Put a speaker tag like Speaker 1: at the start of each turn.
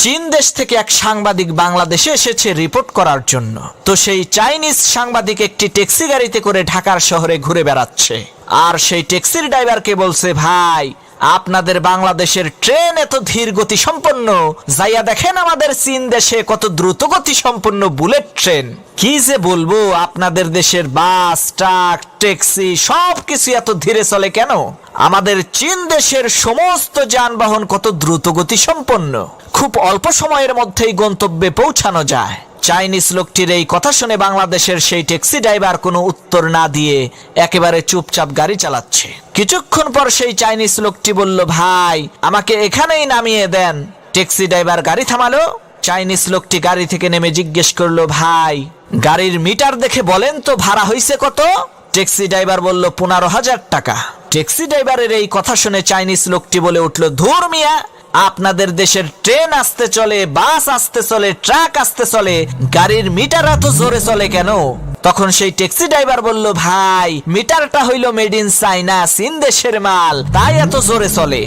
Speaker 1: চীন দেশ থেকে এক সাংবাদিক বাংলাদেশে এসেছে রিপোর্ট করার জন্য। তো সেই চাইনিজ সাংবাদিক একটি ট্যাক্সি গাড়িতে করে ঢাকার শহরে ঘুরে বেড়াচ্ছে, আর সেই ট্যাক্সির ড্রাইভারকে বলছে, ভাই আপনাদের বাংলাদেশের ট্রেন এত ধীর গতি সম্পন্ন, যাইয়া দেখেন আমাদের চীন দেশে কত দ্রুত গতি সম্পন্ন বুলেট ট্রেন। কি যে বলবো, আপনাদের দেশের বাস, ট্রাক, ট্যাক্সি সবকিছু এত ধীরে চলে কেন? আমাদের চীন দেশের সমস্ত যানবাহন কত দ্রুত গতি সম্পন্ন, খুব অল্প সময়ের মধ্যেই গন্তব্যে পৌঁছানো যায়। চাইনিজ লোকটির এই কথা শুনে বাংলাদেশের সেই ট্যাক্সি ড্রাইভার কোনো উত্তর না দিয়ে একেবারে চুপচাপ গাড়ি চালাচ্ছে। কিছুক্ষণ পর সেই চাইনিজ লোকটি বলল, ভাই আমাকে এখানেই নামিয়ে দেন। ট্যাক্সি ড্রাইভার গাড়ি থামালো। চাইনিজ লোকটি গাড়ি থেকে নেমে জিজ্ঞেস করলো, ভাই গাড়ির মিটার দেখে বলেন তো ভাড়া হয়েছে কত? ট্যাক্সি ড্রাইভার বলল, 15,000 টাকা। ট্যাক্সি ড্রাইভারের এই কথা শুনে চাইনিজ লোকটি বলে উঠল, ধুর মিয়া, আপনাদের দেশের ট্রেন আসতে চলে, বাস আসতে চলে, ট্রাক আসতে চলে, গাড়ির মিটার এত জোরে চলে কেন? তখন সেই ট্যাক্সি ড্রাইভার বলল, ভাই মিটারটা হইল মেড ইন চাইনা, চীন দেশের মাল, তাই এত জোরে চলে।